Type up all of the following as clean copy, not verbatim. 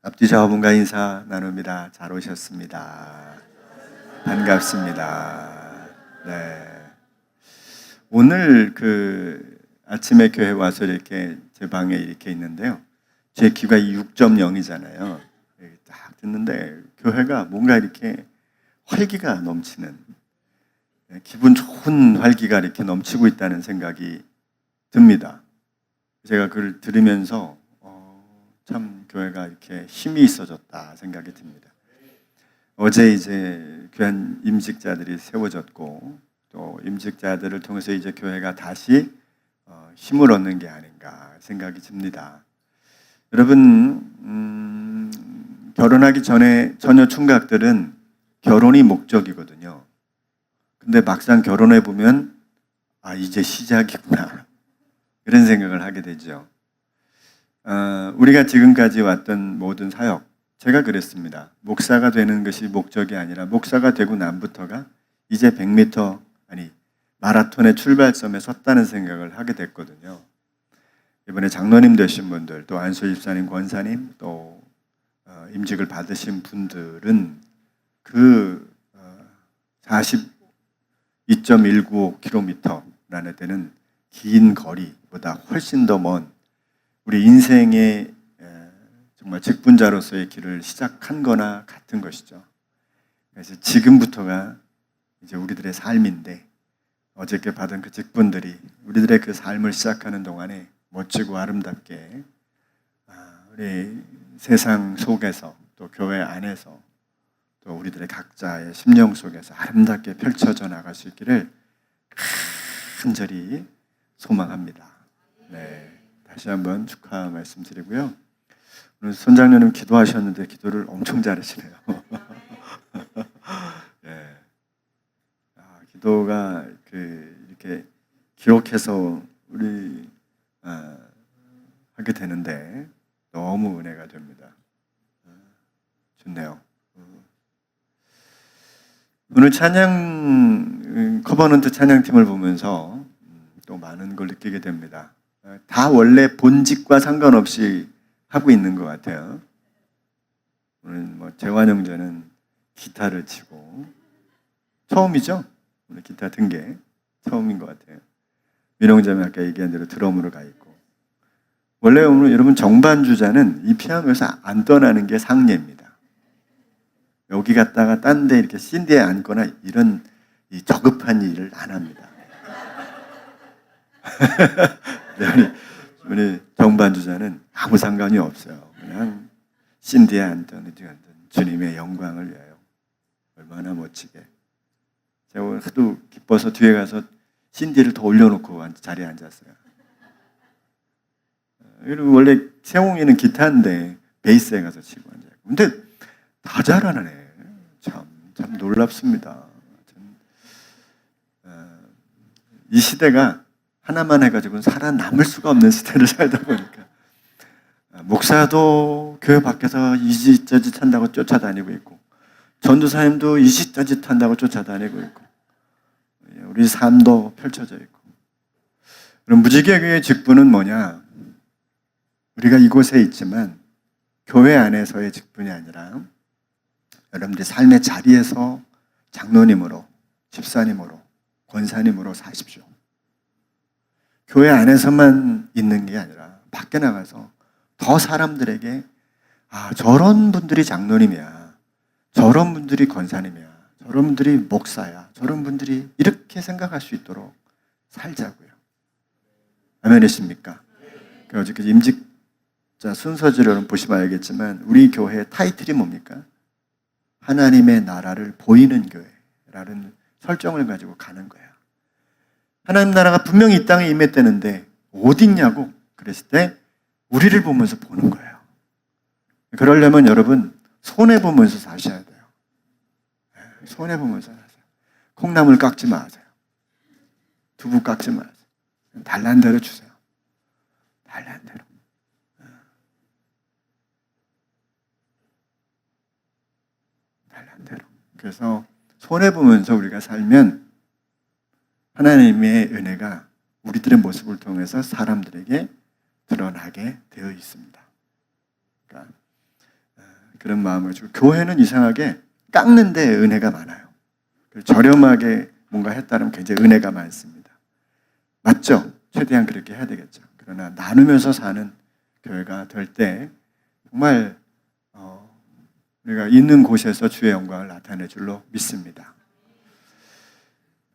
앞뒤 좌우분과 인사 나눕니다. 잘 오셨습니다. 반갑습니다. 네. 오늘 아침에 교회 와서 이렇게 제 방에 이렇게 있는데요. 제 귀가 6.0이잖아요. 딱 듣는데 교회가 뭔가 이렇게 활기가 넘치는, 기분 좋은 활기가 이렇게 넘치고 있다는 생각이 듭니다. 제가 그걸 들으면서 참 교회가 이렇게 힘이 있어졌다 생각이 듭니다. 어제 이제 귀한 임직자들이 세워졌고, 또 임직자들을 통해서 이제 교회가 다시 힘을 얻는 게 아닌가 생각이 듭니다. 여러분, 결혼하기 전에 처녀 총각들은 결혼이 목적이거든요. 근데 막상 결혼해 보면 이제 시작이구나 이런 생각을 하게 되죠. 우리가 지금까지 왔던 모든 사역, 제가 그랬습니다. 목사가 되는 것이 목적이 아니라 목사가 되고 난부터가 이제 100m, 마라톤의 출발점에 섰다는 생각을 하게 됐거든요. 이번에 장로님 되신 분들, 또 안수 집사님, 권사님, 또 임직을 받으신 분들은 42.195km라는 데는 긴 거리보다 훨씬 더 먼 우리 인생의 정말 직분자로서의 길을 시작한 거나 같은 것이죠. 그래서 지금부터가 이제 우리들의 삶인데, 어저께 받은 그 직분들이 우리들의 그 삶을 시작하는 동안에 멋지고 아름답게 우리 세상 속에서, 또 교회 안에서, 또 우리들의 각자의 심령 속에서 아름답게 펼쳐져 나갈 수 있기를 간절히 소망합니다. 네. 다시 한번 축하 말씀드리고요. 오늘 손장로님 기도하셨는데 기도를 엄청 잘하시네요. 네. 기도가 이렇게 기록해서 우리 하게 되는데 너무 은혜가 됩니다. 좋네요. 오늘 찬양 커버넌트 찬양팀을 보면서 또 많은 걸 느끼게 됩니다. 다 원래 본직과 상관없이 하고 있는 것 같아요. 오늘 재환 형제는 기타를 치고, 처음이죠? 오늘 기타 든 게 처음인 것 같아요. 민홍자매 아까 얘기한 대로 드럼으로 가 있고, 원래 오늘 여러분 정반주자는 이 피아노에서 안 떠나는 게 상례입니다. 여기 갔다가 딴 데 이렇게 신디에 앉거나 이런 이 저급한 일을 안 합니다. 네, 우리 정반주자는 아무 상관이 없어요. 그냥 신디에 앉든 어디 앉든 주님의 영광을 위하여. 얼마나 멋지게. 제가 하도 기뻐서 뒤에 가서 신디를 더 올려놓고 자리에 앉았어요. 그리고 원래 세홍이는 기타인데 베이스에 가서 치고 앉아요. 근데 다 잘하네. 참 놀랍습니다. 이 시대가 하나만 해가지고는 살아남을 수가 없는 시대를 살다 보니까 목사도 교회 밖에서 이짓저짓 한다고 쫓아다니고 있고, 전도사님도 이짓저짓 한다고 쫓아다니고 있고, 우리 삶도 펼쳐져 있고. 그럼 무지개교회의 직분은 뭐냐? 우리가 이곳에 있지만 교회 안에서의 직분이 아니라 여러분들이 삶의 자리에서 장로님으로, 집사님으로, 권사님으로 사십시오. 교회 안에서만 있는 게 아니라 밖에 나가서 더 사람들에게 저런 분들이 장로님이야, 저런 분들이 권사님이야, 저런 분들이 목사야, 저런 분들이 이렇게 생각할 수 있도록 살자고요. 아멘이십니까? 어저께 임직자 순서지를 여러분 보시면 알겠지만 우리 교회의 타이틀이 뭡니까? 하나님의 나라를 보이는 교회라는 설정을 가지고 가는 거예요. 하나님 나라가 분명히 이 땅에 임했다는데 어디 있냐고 그랬을 때 우리를 보면서 보는 거예요. 그러려면 여러분 손해보면서 사셔야 돼요. 손해보면서 사세요. 콩나물 깎지 마세요. 두부 깎지 마세요. 달란 대로 주세요. 달란 대로. 달란 대로. 그래서 손해보면서 우리가 살면 하나님의 은혜가 우리들의 모습을 통해서 사람들에게 드러나게 되어 있습니다. 그러니까 그런 마음을 주고, 교회는 이상하게 깎는데 은혜가 많아요. 저렴하게 뭔가 했다면 굉장히 은혜가 많습니다. 맞죠? 최대한 그렇게 해야 되겠죠. 그러나 나누면서 사는 교회가 될 때 정말 우리가 있는 곳에서 주의 영광을 나타낼 줄로 믿습니다.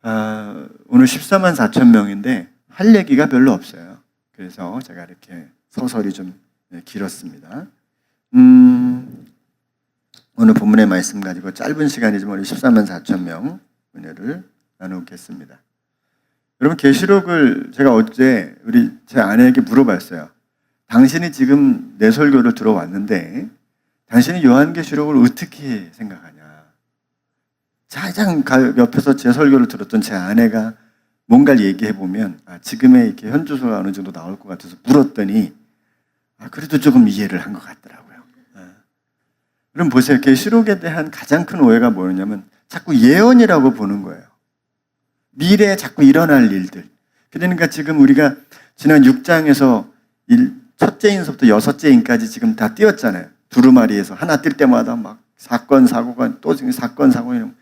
오늘 14만 4천 명인데 할 얘기가 별로 없어요. 그래서 제가 이렇게 서설이 좀 길었습니다. 오늘 본문의 말씀 가지고 짧은 시간이지만 우리 14만 4천 명 은혜를 나누겠습니다. 여러분, 계시록을 제가 어제 제 아내에게 물어봤어요. 당신이 지금 내 설교를 들어왔는데 당신이 요한계시록을 어떻게 생각하냐? 가장 옆에서 제 설교를 들었던 제 아내가 뭔가를 얘기해 보면 지금의 이렇게 현주소가 어느 정도 나올 것 같아서 물었더니 그래도 조금 이해를 한 것 같더라고요. 그럼 보세요. 계시록에 대한 가장 큰 오해가 뭐냐면 자꾸 예언이라고 보는 거예요. 미래에 자꾸 일어날 일들. 그러니까 지금 우리가 지난 6장에서 첫째 인서부터 여섯째 인까지 지금 다 띄웠잖아요. 두루마리에서 하나 뜰 때마다 막 사건 사고가 또 사건 사고 이런.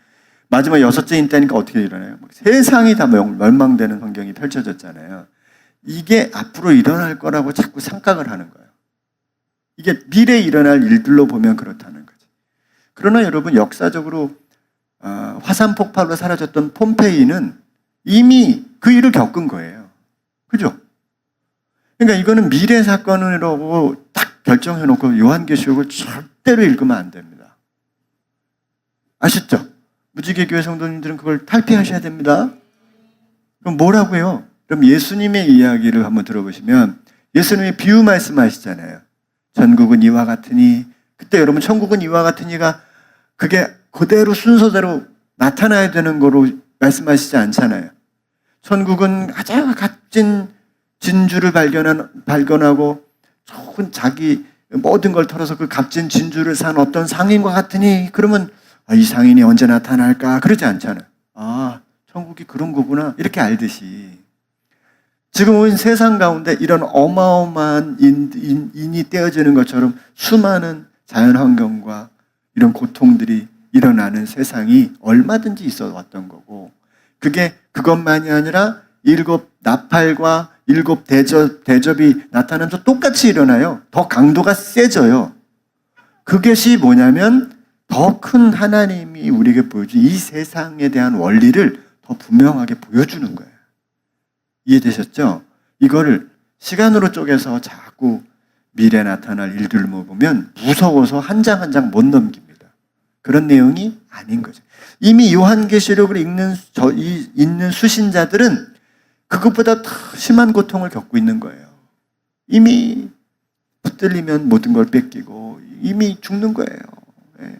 마지막 여섯째 인 때니까 어떻게 일어나요? 세상이 다 멸망되는 환경이 펼쳐졌잖아요. 이게 앞으로 일어날 거라고 자꾸 생각을 하는 거예요. 이게 미래에 일어날 일들로 보면 그렇다는 거죠. 그러나 여러분, 역사적으로 화산 폭발로 사라졌던 폼페이는 이미 그 일을 겪은 거예요. 그죠? 그러니까 이거는 미래 사건이라고 딱 결정해놓고 요한계시록을 절대로 읽으면 안 됩니다. 아시죠? 무지개교회 성도님들은 그걸 탈피하셔야 됩니다. 그럼 뭐라고요? 그럼 예수님의 이야기를 한번 들어보시면 예수님이 비유 말씀하시잖아요. 전국은 이와 같으니, 그때 여러분 천국은 이와 같으니가 그게 그대로 순서대로 나타나야 되는 거로 말씀하시지 않잖아요. 천국은 아주 값진 진주를 발견하고 좋은 자기 모든 걸 털어서 그 값진 진주를 산 어떤 상인과 같으니, 그러면 이 상인이 언제 나타날까? 그러지 않잖아요. 천국이 그런 거구나 이렇게 알듯이 지금은 세상 가운데 이런 어마어마한 인이 떼어지는 것처럼 수많은 자연환경과 이런 고통들이 일어나는 세상이 얼마든지 있어 왔던 거고, 그게 그것만이 아니라 7 나팔과 7 대접이 나타나면서 똑같이 일어나요. 더 강도가 세져요. 그것이 뭐냐면 더 큰 하나님이 우리에게 보여준 이 세상에 대한 원리를 더 분명하게 보여주는 거예요. 이해되셨죠? 이거를 시간으로 쪼개서 자꾸 미래에 나타날 일들만 보면 무서워서 한 장 한 장 못 넘깁니다. 그런 내용이 아닌 거죠. 이미 요한계시록을 읽는 수신자들은 그것보다 더 심한 고통을 겪고 있는 거예요. 이미 붙들리면 모든 걸 뺏기고 이미 죽는 거예요. 네.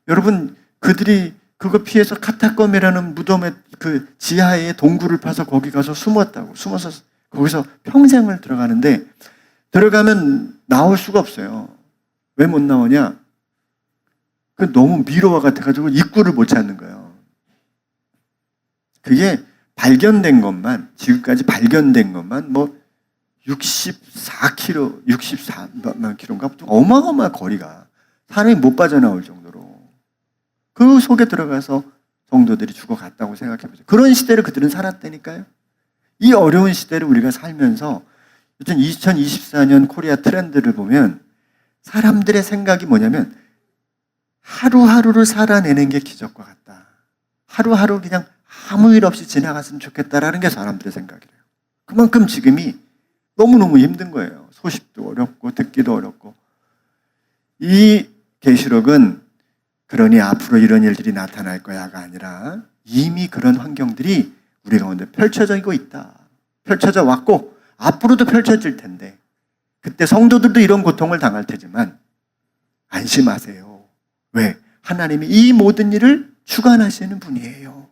여러분, 그들이 그거 피해서 카타콤이라는 무덤의 그 지하에 동굴을 파서 거기 가서 숨어서 거기서 평생을 들어가는데, 들어가면 나올 수가 없어요. 왜 못 나오냐? 그 너무 미로와 같아가지고 입구를 못 찾는 거예요. 그게 발견된 것만, 지금까지 발견된 것만 64km, 64만 km인가? 어마어마한 거리가 사람이 못 빠져나올 정도로 그 속에 들어가서 성도들이 죽어갔다고 생각해보세요. 그런 시대를 그들은 살았다니까요. 이 어려운 시대를 우리가 살면서 2024년 코리아 트렌드를 보면 사람들의 생각이 뭐냐면 하루하루를 살아내는 게 기적과 같다. 하루하루 그냥 아무 일 없이 지나갔으면 좋겠다라는 게 사람들의 생각이래요. 그만큼 지금이 너무너무 힘든 거예요. 소식도 어렵고 듣기도 어렵고. 이 계시록은 그러니 앞으로 이런 일들이 나타날 거야가 아니라 이미 그런 환경들이 우리 가운데 펼쳐지고 있다. 펼쳐져 왔고 앞으로도 펼쳐질 텐데, 그때 성도들도 이런 고통을 당할 테지만 안심하세요. 왜? 하나님이 이 모든 일을 주관하시는 분이에요.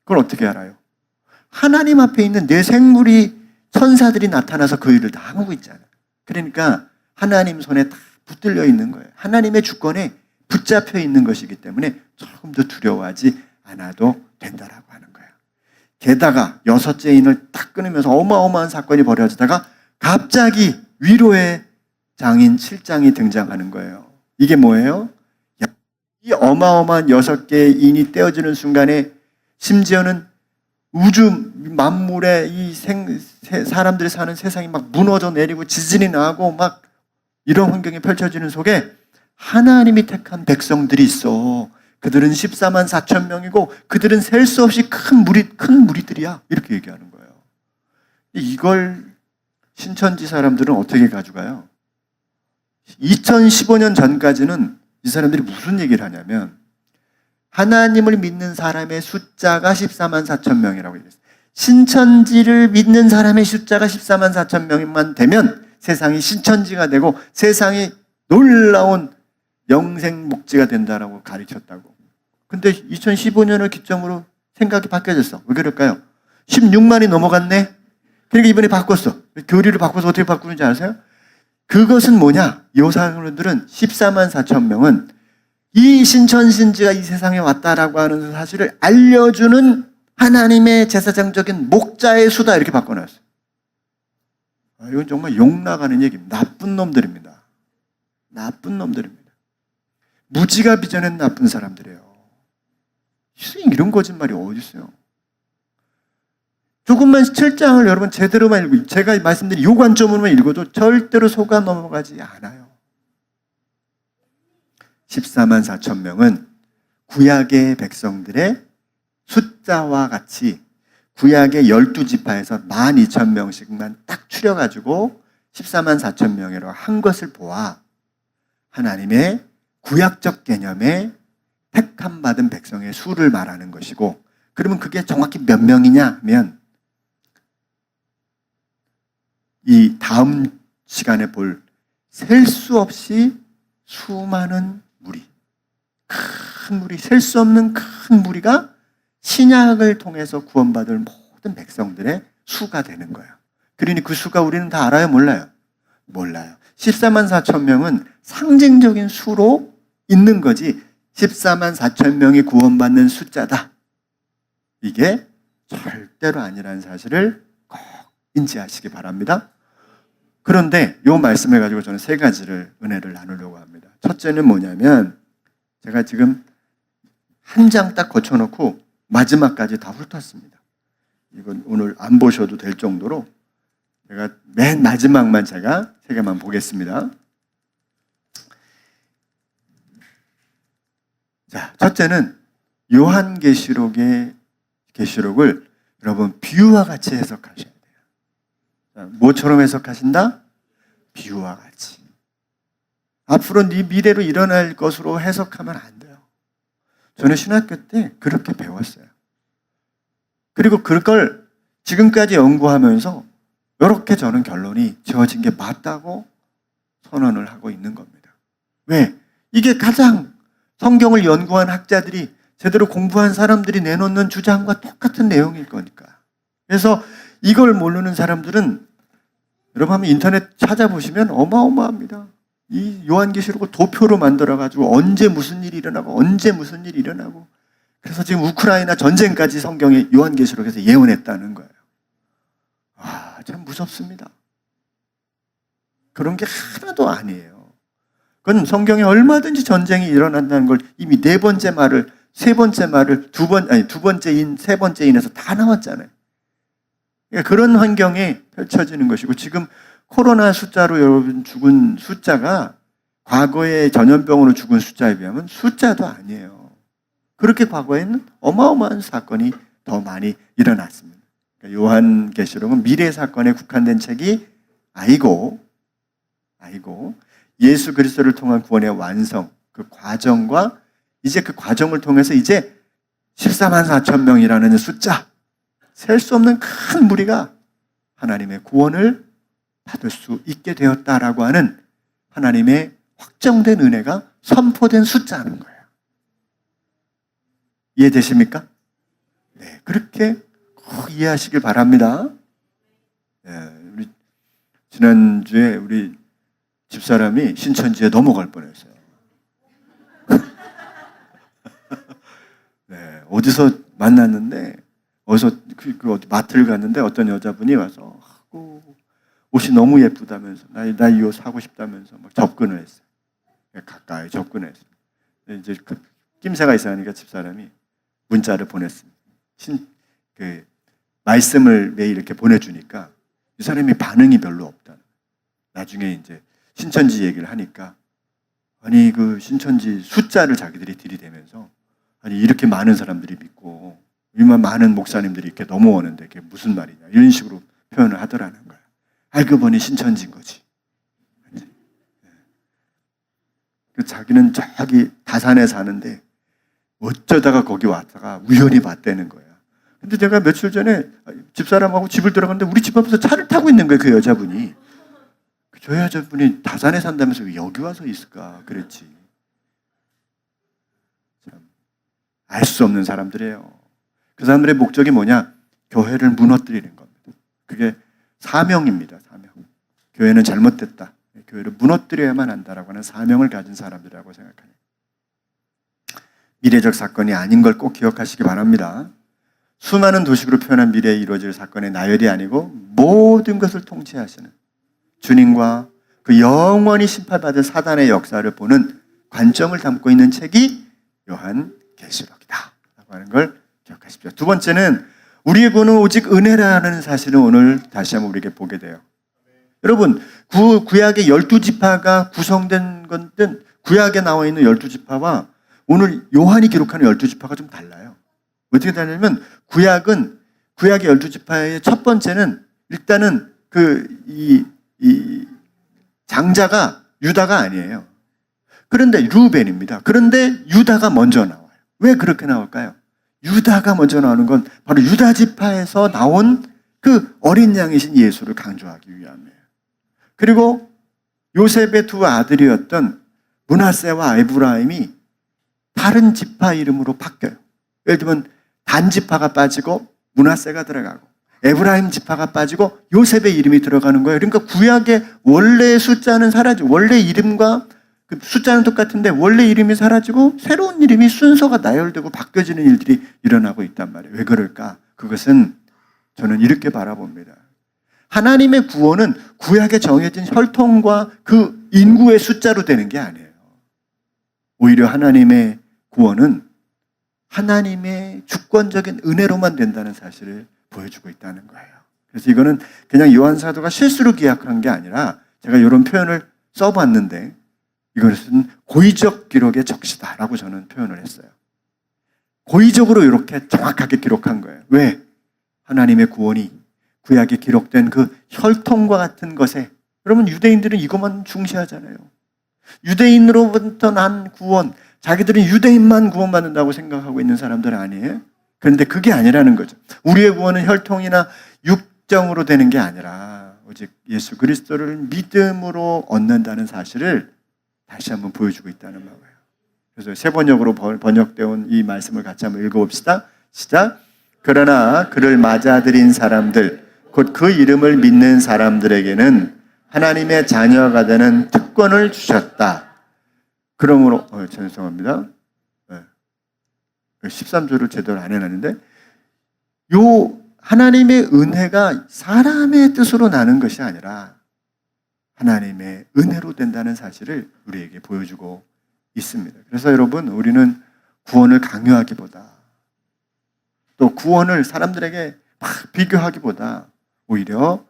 그걸 어떻게 알아요? 하나님 앞에 있는 내 생물이, 천사들이 나타나서 그 일을 다 하고 있잖아요. 그러니까 하나님 손에 다 붙들려 있는 거예요. 하나님의 주권에 붙잡혀 있는 것이기 때문에 조금 더 두려워하지 않아도 된다라고 하는 거예요. 게다가 여섯째 인을 딱 끊으면서 어마어마한 사건이 벌어지다가 갑자기 위로의 장인 7장이 등장하는 거예요. 이게 뭐예요? 이 어마어마한 6개의 인이 떼어지는 순간에 심지어는 우주 만물의 사람들이 사는 세상이 막 무너져 내리고 지진이 나고 막 이런 환경이 펼쳐지는 속에 하나님이 택한 백성들이 있어. 그들은 14만 4천 명이고 그들은 셀 수 없이 큰 무리들이야. 이렇게 얘기하는 거예요. 이걸 신천지 사람들은 어떻게 가져가요? 2015년 전까지는 이 사람들이 무슨 얘기를 하냐면 하나님을 믿는 사람의 숫자가 14만 4천 명이라고 얘기했어요. 신천지를 믿는 사람의 숫자가 14만 4천 명만 되면 세상이 신천지가 되고 세상이 놀라운 영생 목지가 된다라고 가르쳤다고. 근데 2015년을 기점으로 생각이 바뀌어졌어. 왜 그럴까요? 16만이 넘어갔네? 그러니까 이번에 바꿨어. 교리를 바꿔서 어떻게 바꾸는지 아세요? 그것은 뭐냐? 이 사람들은 14만 4천 명은 이 신천신지가 이 세상에 왔다라고 하는 사실을 알려주는 하나님의 제사장적인 목자의 수다 이렇게 바꿔놨어요. 이건 정말 욕 나가는 얘기입니다. 나쁜 놈들입니다. 나쁜 놈들입니다. 무지가 빚어낸 나쁜 사람들이에요. 이런 거짓말이 어디 있어요? 조금만 7장을 여러분 제대로만 읽고 제가 말씀드린 요 관점으로만 읽어도 절대로 속아 넘어가지 않아요. 14만 4천 명은 구약의 백성들의 숫자와 같이 구약의 12지파에서 12,000명씩만 딱 추려가지고 14만 4천 명이라고 한 것을 보아 하나님의 구약적 개념의 택함 받은 백성의 수를 말하는 것이고, 그러면 그게 정확히 몇 명이냐 하면 이 다음 시간에 볼 셀 수 없이 수많은 무리, 큰 무리, 셀 수 없는 큰 무리가 신약을 통해서 구원받을 모든 백성들의 수가 되는 거예요. 그러니 그 수가 우리는 다 알아요? 몰라요? 몰라요. 14만 4천 명은 상징적인 수로 있는 거지 14만 4천 명이 구원받는 숫자다. 이게 절대로 아니라는 사실을 꼭 인지하시기 바랍니다. 그런데 이 말씀을 가지고 저는 세 가지를 은혜를 나누려고 합니다. 첫째는 뭐냐면 제가 지금 한 장 딱 거쳐놓고 마지막까지 다 훑었습니다. 이건 오늘 안 보셔도 될 정도로 제가 맨 마지막만 제가 세 개만 보겠습니다. 자, 첫째는 요한계시록을 여러분 비유와 같이 해석하셔야 돼요. 자, 뭐처럼 해석하신다? 비유와 같이. 앞으로 네 미래로 일어날 것으로 해석하면 안 돼요. 저는 신학교 때 그렇게 배웠어요. 그리고 그걸 지금까지 연구하면서 이렇게 저는 결론이 지어진 게 맞다고 선언을 하고 있는 겁니다. 왜? 이게 가장 성경을 연구한 학자들이 제대로 공부한 사람들이 내놓는 주장과 똑같은 내용일 거니까. 그래서 이걸 모르는 사람들은 여러분 한번 인터넷 찾아보시면 어마어마합니다. 이 요한계시록을 도표로 만들어가지고 언제 무슨 일이 일어나고 그래서 지금 우크라이나 전쟁까지 성경에 요한계시록에서 예언했다는 거예요. 참 무섭습니다. 그런 게 하나도 아니에요. 그건 성경에 얼마든지 전쟁이 일어난다는 걸 이미 네 번째 말을, 세 번째 말을 두 번째인, 세 번째인에서 다 나왔잖아요. 그러니까 그런 환경에 펼쳐지는 것이고, 지금 코로나 숫자로 여러분 죽은 숫자가 과거의 전염병으로 죽은 숫자에 비하면 숫자도 아니에요. 그렇게 과거에는 어마어마한 사건이 더 많이 일어났습니다. 그러니까 요한계시록은 미래 사건에 국한된 책이 아니고 예수 그리스도를 통한 구원의 완성, 그 과정과 이제 그 과정을 통해서 이제 14만 4천 명이라는 숫자, 셀 수 없는 큰 무리가 하나님의 구원을 받을 수 있게 되었다라고 하는 하나님의 확정된 은혜가 선포된 숫자는 거예요. 이해되십니까? 네, 그렇게 꼭 이해하시길 바랍니다. 우리 지난주에 우리 집사람이 신천지에 넘어갈 뻔했어요. 네, 어디서 만났는데 어디서 그 마트를 갔는데 어떤 여자분이 와서 옷이 너무 예쁘다면서 나 이 옷 사고 싶다면서 막 접근을 했어요. 가까이 접근했어요. 이제 그 낌새가 있으니까 집사람이 문자를 보냈습니다. 말씀을 매일 이렇게 보내주니까 이 사람이 반응이 별로 없다는. 나중에 이제 신천지 얘기를 하니까 아니 그 신천지 숫자를 자기들이 들이대면서 아니 이렇게 많은 사람들이 믿고 이만 많은 목사님들이 이렇게 넘어오는데 그게 무슨 말이냐 이런 식으로 표현을 하더라는 거야. 알고 보니 신천지인 거지. 자기는 저기 다산에 사는데 어쩌다가 거기 왔다가 우연히 봤다는 거야. 근데 제가 며칠 전에 집사람하고 집을 들어갔는데 우리 집 앞에서 차를 타고 있는 거예요. 그 여자분이. 저 여자분이 다산에 산다면서 왜 여기 와서 있을까 그랬지. 알 수 없는 사람들이에요. 그 사람들의 목적이 뭐냐? 교회를 무너뜨리는 겁니다. 그게 사명입니다. 사명. 교회는 잘못됐다. 교회를 무너뜨려야만 한다라고 하는 사명을 가진 사람들이라고 생각합니다. 미래적 사건이 아닌 걸 꼭 기억하시기 바랍니다. 수많은 도식으로 표현한 미래에 이루어질 사건의 나열이 아니고 모든 것을 통치하시는 주님과 그 영원히 심판받을 사단의 역사를 보는 관점을 담고 있는 책이 요한계시록이다 라고 하는 걸 기억하십시오. 두 번째는 우리의 구원은 오직 은혜라는 사실을 오늘 다시 한번 우리에게 보게 돼요. 여러분, 구약의 12지파가 구성된 건데 구약에 나와 있는 12지파와 오늘 요한이 기록하는 12지파가 좀 달라요. 어떻게 다르냐면 구약의 12지파의 첫 번째는 일단은 이 장자가 유다가 아니에요. 그런데 루벤입니다. 그런데 유다가 먼저 나와요. 왜 그렇게 나올까요? 유다가 먼저 나오는 건 바로 유다 지파에서 나온 그 어린 양이신 예수를 강조하기 위함이에요. 그리고 요셉의 두 아들이었던 므낫세와 에브라임이 다른 지파 이름으로 바뀌어요. 예를 들면 단 지파가 빠지고 므낫세가 들어가고 에브라임 지파가 빠지고 요셉의 이름이 들어가는 거예요. 그러니까 구약의 원래의 숫자는 사라지고 원래 이름과 그 숫자는 똑같은데 원래 이름이 사라지고 새로운 이름이 순서가 나열되고 바뀌어지는 일들이 일어나고 있단 말이에요. 왜 그럴까? 그것은 저는 이렇게 바라봅니다. 하나님의 구원은 구약에 정해진 혈통과 그 인구의 숫자로 되는 게 아니에요. 오히려 하나님의 구원은 하나님의 주권적인 은혜로만 된다는 사실을 보여주고 있다는 거예요. 그래서 이거는 그냥 요한 사도가 실수로 기약한 게 아니라 제가 이런 표현을 써봤는데 이것은 고의적 기록의 적시다라고 저는 표현을 했어요. 고의적으로 이렇게 정확하게 기록한 거예요. 왜? 하나님의 구원이 구약에 기록된 그 혈통과 같은 것에, 여러분 유대인들은 이것만 중시하잖아요. 유대인으로부터 난 구원, 자기들은 유대인만 구원받는다고 생각하고 있는 사람들 아니에요? 그런데 그게 아니라는 거죠. 우리의 구원은 혈통이나 육정으로 되는 게 아니라 오직 예수 그리스도를 믿음으로 얻는다는 사실을 다시 한번 보여주고 있다는 거예요. 그래서 세 번역으로 번역되어 온 이 말씀을 같이 한번 읽어봅시다. 시작. 그러나 그를 맞아들인 사람들, 곧 그 이름을 믿는 사람들에게는 하나님의 자녀가 되는 특권을 주셨다. 그러므로 죄송합니다. 13조를 제대로 안 해놨는데 요 하나님의 은혜가 사람의 뜻으로 나는 것이 아니라 하나님의 은혜로 된다는 사실을 우리에게 보여주고 있습니다. 그래서 여러분 우리는 구원을 강요하기보다 또 구원을 사람들에게 막 비교하기보다 오히려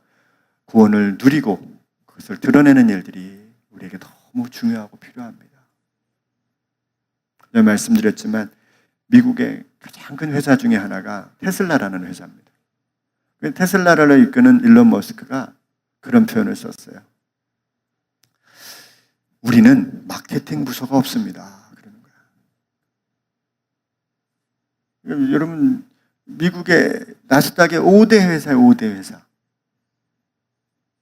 구원을 누리고 그것을 드러내는 일들이 우리에게 너무 중요하고 필요합니다. 제가 말씀드렸지만 미국의 가장 큰 회사 중에 하나가 테슬라라는 회사입니다. 테슬라를 이끄는 일론 머스크가 그런 표현을 썼어요. 우리는 마케팅 부서가 없습니다. 그러는 거야. 여러분 미국의 나스닥의 5대 회사예요. 5대 회사.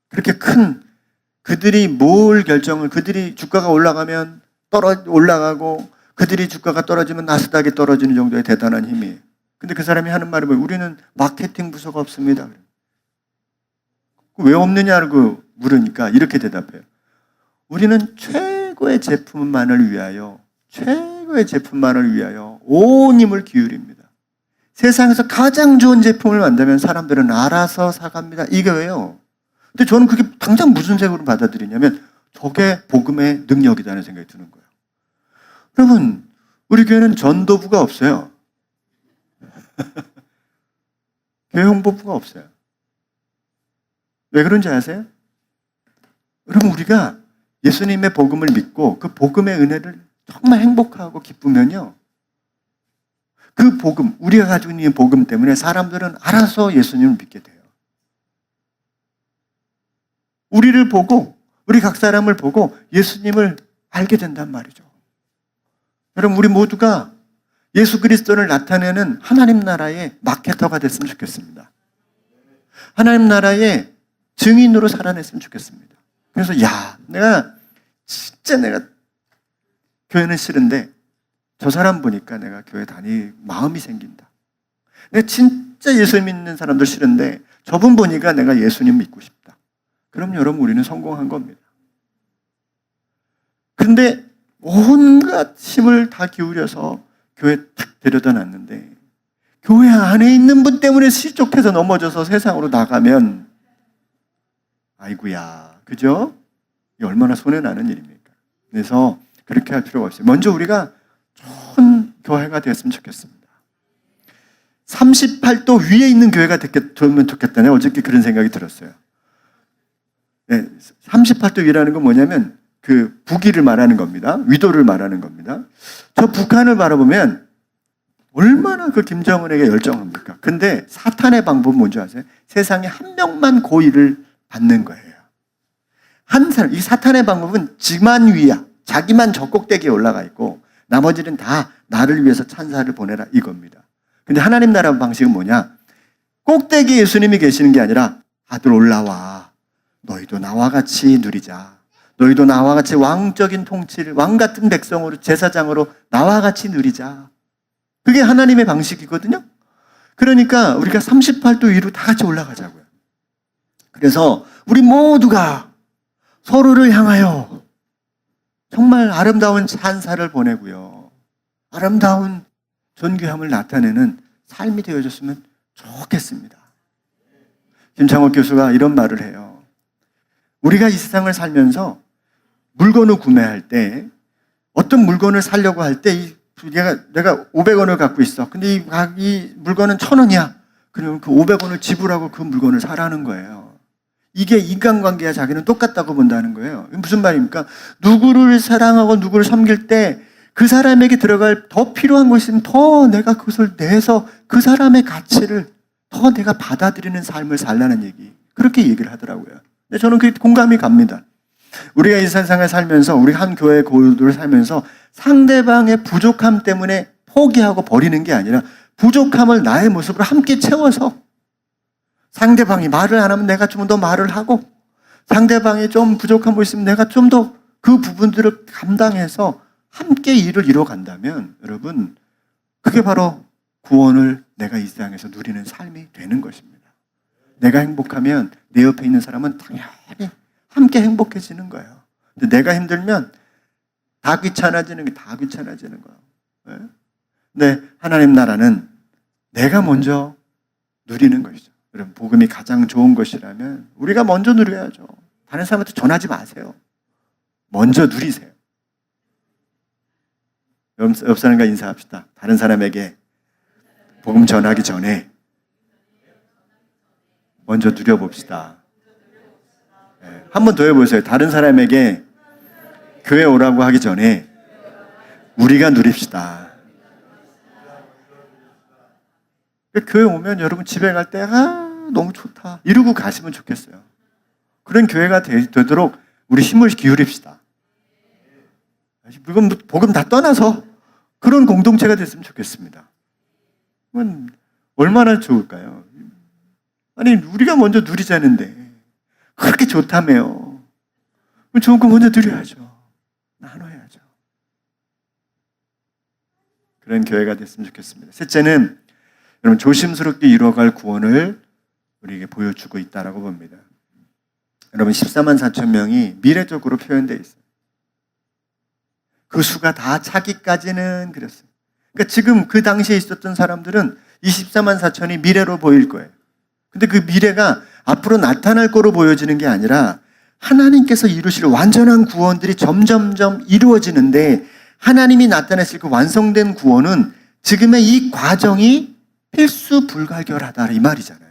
그렇게 큰 그들이 뭘 결정을 그들이 주가가 올라가면 올라가고 그들이 주가가 떨어지면 나스닥이 떨어지는 정도의 대단한 힘이에요. 근데 그 사람이 하는 말이 뭐예요? 우리는 마케팅 부서가 없습니다. 왜 없느냐고 물으니까 이렇게 대답해요. 우리는 최고의 제품만을 위하여 온 힘을 기울입니다. 세상에서 가장 좋은 제품을 만들면 사람들은 알아서 사갑니다. 이거예요. 근데 저는 그게 당장 무슨 생각으로 받아들이냐면 저게 복음의 능력이라는 생각이 드는 거예요. 여러분, 우리 교회는 전도부가 없어요. 교회 홍보부가 없어요. 왜 그런지 아세요? 여러분, 우리가 예수님의 복음을 믿고 그 복음의 은혜를 정말 행복하고 기쁘면요, 그 복음, 우리가 가지고 있는 복음 때문에 사람들은 알아서 예수님을 믿게 돼요. 우리를 보고, 우리 각 사람을 보고 예수님을 알게 된단 말이죠. 여러분, 우리 모두가 예수 그리스도를 나타내는 하나님 나라의 마케터가 됐으면 좋겠습니다. 하나님 나라의 증인으로 살아냈으면 좋겠습니다. 그래서 내가 교회는 싫은데 저 사람 보니까 내가 교회 다닐 마음이 생긴다. 내가 진짜 예수 믿는 사람들 싫은데 저분 보니까 내가 예수님 믿고 싶다. 그럼 여러분, 우리는 성공한 겁니다. 근데 온갖 힘을 다 기울여서 교회에 탁 데려다 놨는데 교회 안에 있는 분 때문에 실족해서 넘어져서 세상으로 나가면 아이고야, 그죠? 이 얼마나 손해나는 일입니까? 그래서 그렇게 할 필요가 없어요. 먼저 우리가 좋은 교회가 되었으면 좋겠습니다. 38도 위에 있는 교회가 되면 좋겠다네. 어저께 그런 생각이 들었어요. 네, 38도 위라는 건 뭐냐면 그 북위를 말하는 겁니다. 위도를 말하는 겁니다. 저 북한을 바라보면 얼마나 그 김정은에게 열정합니까? 근데 사탄의 방법은 뭔지 아세요? 세상에 한 명만 고의를 받는 거예요. 한 사람, 이 사탄의 방법은 지만 위야. 자기만 저 꼭대기에 올라가 있고 나머지는 다 나를 위해서 찬사를 보내라, 이겁니다. 근데 하나님 나라 방식은 뭐냐? 꼭대기에 예수님이 계시는 게 아니라 다들 올라와. 너희도 나와 같이 누리자. 너희도 나와 같이 왕적인 통치를, 왕 같은 백성으로, 제사장으로 나와 같이 누리자. 그게 하나님의 방식이거든요. 그러니까 우리가 38도 위로 다 같이 올라가자고요. 그래서 우리 모두가 서로를 향하여 정말 아름다운 찬사를 보내고요, 아름다운 존귀함을 나타내는 삶이 되어졌으면 좋겠습니다. 김창옥 교수가 이런 말을 해요. 우리가 이 세상을 살면서 물건을 구매할 때, 어떤 물건을 사려고 할 때 내가 500원을 갖고 있어. 근데 이 물건은 1,000원이야. 그러면 그 500원을 지불하고 그 물건을 사라는 거예요. 이게 인간관계와 자기는 똑같다고 본다는 거예요. 무슨 말입니까? 누구를 사랑하고 누구를 섬길 때 그 사람에게 들어갈 더 필요한 것이 있으면 더 내가 그것을 내서 그 사람의 가치를 더 내가 받아들이는 삶을 살라는 얘기. 그렇게 얘기를 하더라고요. 근데 저는 그게 공감이 갑니다. 우리가 이 세상을 살면서, 우리 한 교회 고도를 살면서 상대방의 부족함 때문에 포기하고 버리는 게 아니라 부족함을 나의 모습으로 함께 채워서, 상대방이 말을 안 하면 내가 좀 더 말을 하고, 상대방이 좀 부족한 거 있으면 내가 좀 더 그 부분들을 감당해서 함께 일을 이뤄간다면, 여러분, 그게 바로 구원을 내가 이 세상에서 누리는 삶이 되는 것입니다. 내가 행복하면 내 옆에 있는 사람은 당연히 함께 행복해지는 거예요. 근데 내가 힘들면 다 귀찮아지는 거예요. 근데 하나님 나라는 내가 먼저 누리는 것이죠. 여러분, 복음이 가장 좋은 것이라면 우리가 먼저 누려야죠. 다른 사람한테 전하지 마세요. 먼저 누리세요. 옆 사람과 인사합시다. 다른 사람에게 복음 전하기 전에 먼저 누려봅시다. 네, 한 번 더 해보세요. 다른 사람에게 교회 오라고 하기 전에 우리가 누립시다. 교회 오면 여러분 집에 갈 때 너무 좋다 이러고 가시면 좋겠어요. 그런 교회가 되도록 우리 힘을 기울입시다. 복음 다 떠나서 그런 공동체가 됐으면 좋겠습니다. 그건 얼마나 좋을까요? 아니, 우리가 먼저 누리자는데 그렇게 좋다며요. 좋은 거 먼저 누려야죠. 나눠야죠. 그런 교회가 됐으면 좋겠습니다. 셋째는 여러분, 조심스럽게 이루어갈 구원을 우리에게 보여주고 있다라고 봅니다. 여러분, 14만 4천 명이 미래적으로 표현되어 있어요. 그 수가 다 차기까지는 그랬어요. 그러니까 지금 그 당시에 있었던 사람들은 이 14만 4천이 미래로 보일 거예요. 근데 그 미래가 앞으로 나타날 거로 보여지는 게 아니라 하나님께서 이루실 완전한 구원들이 점점점 이루어지는데, 하나님이 나타내실 그 완성된 구원은 지금의 이 과정이 필수 불가결하다, 이 말이잖아요.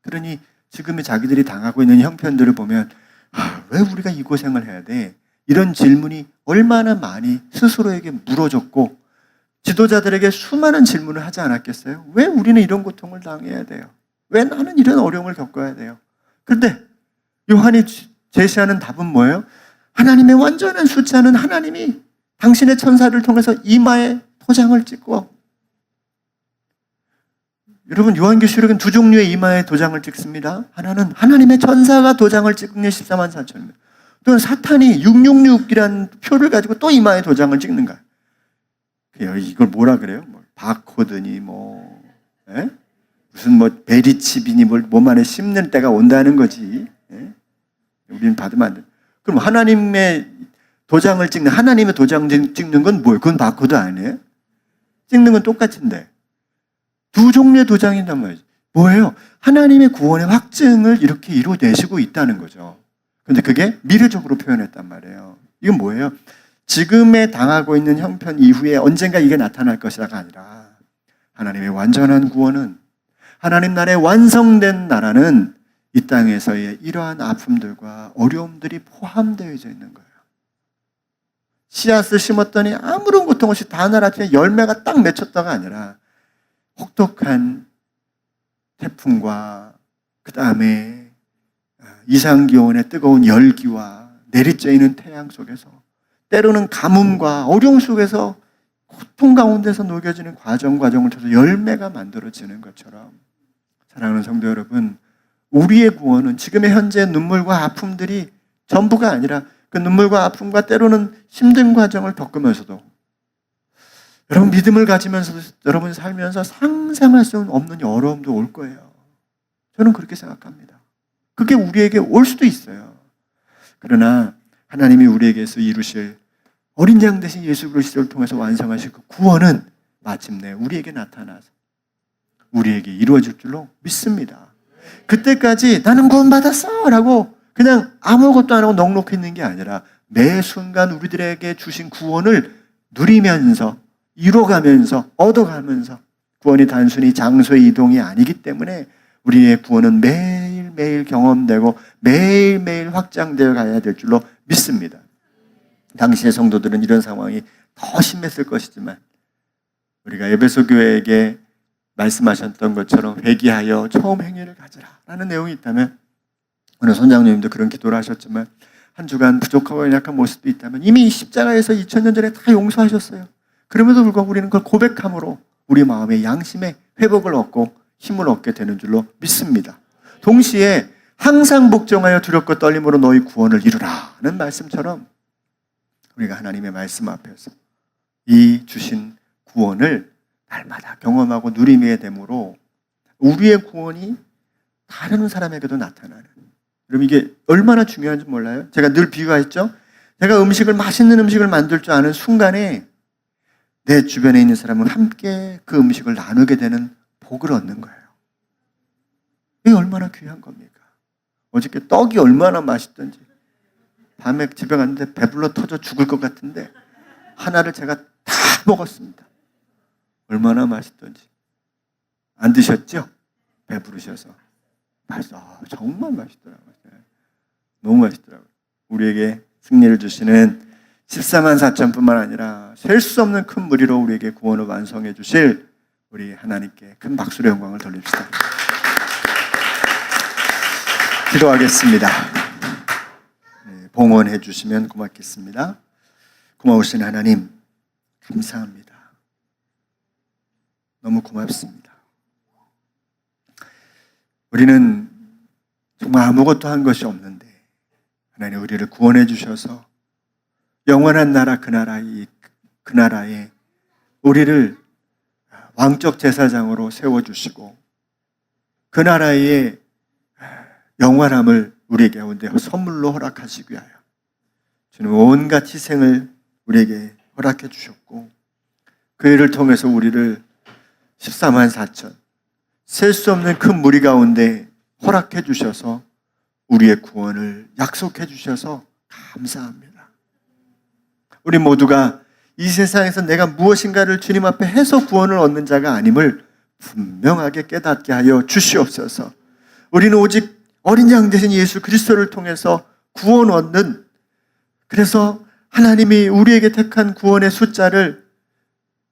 그러니 지금의 자기들이 당하고 있는 형편들을 보면 왜 우리가 이 고생을 해야 돼? 이런 질문이 얼마나 많이 스스로에게 물어졌고, 지도자들에게 수많은 질문을 하지 않았겠어요? 왜 우리는 이런 고통을 당해야 돼요? 왜 나는 이런 어려움을 겪어야 돼요? 그런데 요한이 제시하는 답은 뭐예요? 하나님의 완전한 숫자는 하나님이 당신의 천사를 통해서 이마에 도장을 찍고, 여러분 요한계시록은 두 종류의 이마에 도장을 찍습니다. 하나는 하나님의 천사가 도장을 찍는 게 14만 4천입니다. 또는 사탄이 666이라는 표를 가지고 또 이마에 도장을 찍는 거예요. 이걸 뭐라 그래요? 바코드니 무슨 베리칩이니 몸 안에 씹는 때가 온다는 거지. 우리는 받으면 안 돼. 그럼 하나님의 도장을 찍는, 하나님의 도장 찍는 건 뭐예요? 그건 바코드 아니에요? 찍는 건 똑같은데. 두 종류의 도장이란 말이죠. 뭐예요? 하나님의 구원의 확증을 이렇게 이루어내시고 있다는 거죠. 근데 그게 미래적으로 표현했단 말이에요. 이건 뭐예요? 지금에 당하고 있는 형편 이후에 언젠가 이게 나타날 것이라가 아니라, 하나님의 완전한 구원은, 하나님 나라의 완성된 나라는 이 땅에서의 이러한 아픔들과 어려움들이 포함되어 있는 거예요. 씨앗을 심었더니 아무런 고통 없이 다날 아침에 열매가 딱 맺혔다가 아니라, 혹독한 태풍과 그 다음에 이상기온의 뜨거운 열기와 내리쬐이는 태양 속에서, 때로는 가뭄과 어려움 속에서 고통 가운데서 녹여지는 과정을 통해서 열매가 만들어지는 것처럼, 사랑하는 성도 여러분, 우리의 구원은 지금의 현재 눈물과 아픔들이 전부가 아니라, 그 눈물과 아픔과 때로는 힘든 과정을 겪으면서도, 여러분 믿음을 가지면서도 여러분 살면서 상상할 수 없는 어려움도 올 거예요. 저는 그렇게 생각합니다. 그게 우리에게 올 수도 있어요. 그러나 하나님이 우리에게서 이루실 어린 양 대신 예수 그리스도를 통해서 완성하실 그 구원은 마침내 우리에게 나타나서 우리에게 이루어질 줄로 믿습니다. 그때까지 나는 구원받았어 라고 그냥 아무것도 안 하고 넋놓고 있는 게 아니라, 매 순간 우리들에게 주신 구원을 누리면서, 이뤄가면서, 얻어가면서, 구원이 단순히 장소의 이동이 아니기 때문에 우리의 구원은 매일매일 경험되고 매일매일 확장되어 가야 될 줄로 믿습니다. 당시의 성도들은 이런 상황이 더 심했을 것이지만, 우리가 에베소 교회에게 말씀하셨던 것처럼 회개하여 처음 행위를 가지라 라는 내용이 있다면, 오늘 선장님도 그런 기도를 하셨지만, 한 주간 부족하고 연약한 모습도 있다면 이미 십자가에서 2000년 전에 다 용서하셨어요. 그럼에도 불구하고 우리는 그걸 고백함으로 우리 마음의 양심의 회복을 얻고 힘을 얻게 되는 줄로 믿습니다. 동시에 항상 복종하여 두렵고 떨림으로 너희 구원을 이루라는 말씀처럼, 우리가 하나님의 말씀 앞에서 이 주신 구원을 날마다 경험하고 누리게 되므로 우리의 구원이 다른 사람에게도 나타나는, 여러분 이게 얼마나 중요한지 몰라요? 제가 늘 비유했죠? 제가 맛있는 음식을 만들 줄 아는 순간에 내 주변에 있는 사람은 함께 그 음식을 나누게 되는 복을 얻는 거예요. 이게 얼마나 귀한 겁니까? 어저께 떡이 얼마나 맛있던지, 밤에 집에 갔는데 배불러 터져 죽을 것 같은데 하나를 제가 다 먹었습니다. 얼마나 맛있던지. 안 드셨죠? 배부르셔서. 정말 맛있더라고요. 너무 맛있더라고요. 우리에게 승리를 주시는 14만 4천뿐만 아니라 셀 수 없는 큰 무리로 우리에게 구원을 완성해 주실 우리 하나님께 큰 박수로 영광을 돌립시다. 기도하겠습니다. 봉헌해 주시면 고맙겠습니다. 고마우신 하나님, 감사합니다. 너무 고맙습니다. 우리는 정말 아무것도 한 것이 없는데 하나님 우리를 구원해 주셔서 영원한 나라 그 나라에 우리를 왕적 제사장으로 세워주시고 그 나라의 영원함을 우리 가운데 선물로 허락하시기 위하여 주님 온갖 희생을 우리에게 허락해 주셨고, 그 일을 통해서 우리를 14만 4천 셀 수 없는 큰 무리 가운데 허락해 주셔서 우리의 구원을 약속해 주셔서 감사합니다. 우리 모두가 이 세상에서 내가 무엇인가를 주님 앞에 해서 구원을 얻는 자가 아님을 분명하게 깨닫게 하여 주시옵소서. 우리는 오직 어린 양 되신 예수 그리스도를 통해서 구원 얻는, 그래서 하나님이 우리에게 택한 구원의 숫자를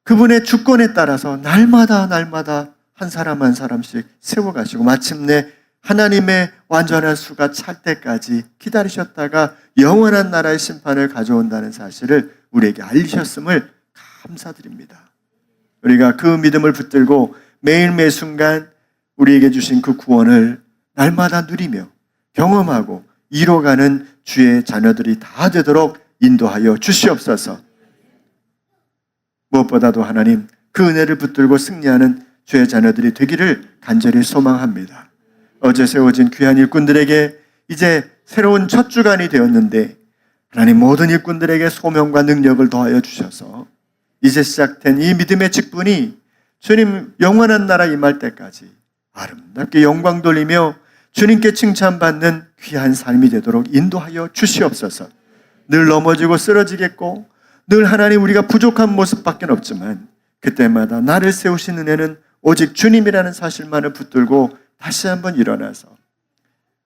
그분의 주권에 따라서 날마다 한 사람 한 사람씩 세워가시고 마침내 하나님의 완전한 수가 찰 때까지 기다리셨다가 영원한 나라의 심판을 가져온다는 사실을 우리에게 알리셨음을 감사드립니다. 우리가 그 믿음을 붙들고 매일 매 순간 우리에게 주신 그 구원을 날마다 누리며 경험하고 이뤄가는 주의 자녀들이 다 되도록 인도하여 주시옵소서. 무엇보다도 하나님, 그 은혜를 붙들고 승리하는 주의 자녀들이 되기를 간절히 소망합니다. 어제 세워진 귀한 일꾼들에게 이제 새로운 첫 주간이 되었는데 하나님, 모든 일꾼들에게 소명과 능력을 더하여 주셔서 이제 시작된 이 믿음의 직분이 주님 영원한 나라 임할 때까지 아름답게 영광 돌리며 주님께 칭찬받는 귀한 삶이 되도록 인도하여 주시옵소서. 늘 넘어지고 쓰러지겠고 늘 하나님 우리가 부족한 모습밖에 없지만 그때마다 나를 세우신 은혜는 오직 주님이라는 사실만을 붙들고 다시 한번 일어나서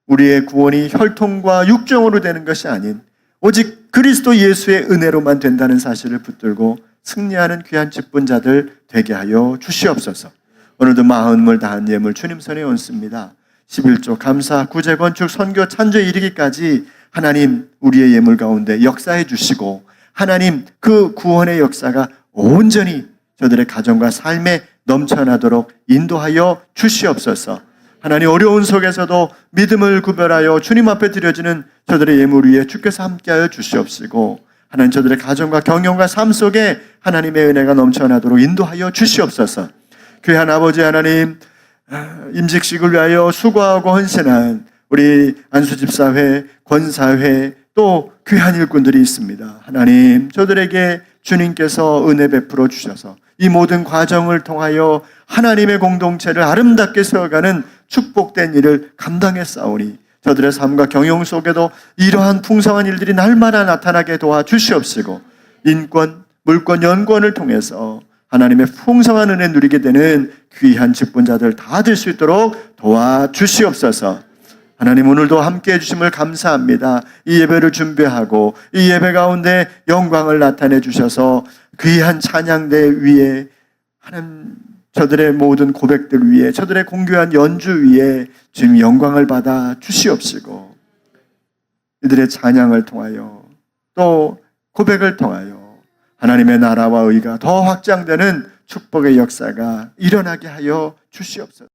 우리의 구원이 혈통과 육정으로 되는 것이 아닌 오직 그리스도 예수의 은혜로만 된다는 사실을 붙들고 승리하는 귀한 직분자들 되게 하여 주시옵소서. 오늘도 마음을 다한 예물 주님 손에 얹습니다. 11조 감사, 구제, 건축, 선교, 찬조에 이르기까지 하나님 우리의 예물 가운데 역사해 주시고 하나님 그 구원의 역사가 온전히 저들의 가정과 삶에 넘쳐나도록 인도하여 주시옵소서. 하나님 어려운 속에서도 믿음을 구별하여 주님 앞에 드려지는 저들의 예물 위에 주께서 함께하여 주시옵시고 하나님 저들의 가정과 경영과 삶 속에 하나님의 은혜가 넘쳐나도록 인도하여 주시옵소서. 귀한 아버지 하나님, 임직식을 위하여 수고하고 헌신한 우리 안수집사회, 권사회 또 귀한 일꾼들이 있습니다. 하나님 저들에게 주님께서 은혜 베풀어 주셔서 이 모든 과정을 통하여 하나님의 공동체를 아름답게 세워가는 축복된 일을 감당했사오니 저들의 삶과 경영 속에도 이러한 풍성한 일들이 날마다 나타나게 도와주시옵시고 인권, 물권, 연권을 통해서 하나님의 풍성한 은혜 누리게 되는 귀한 직분자들 다 될 수 있도록 도와주시옵소서. 하나님 오늘도 함께해 주심을 감사합니다. 이 예배를 준비하고 이 예배 가운데 영광을 나타내 주셔서 귀한 찬양대 위에 하나님 저들의 모든 고백들 위에 저들의 공교한 연주 위에 주님 영광을 받아 주시옵시고 이들의 찬양을 통하여 또 고백을 통하여 하나님의 나라와 의가 더 확장되는 축복의 역사가 일어나게 하여 주시옵소서.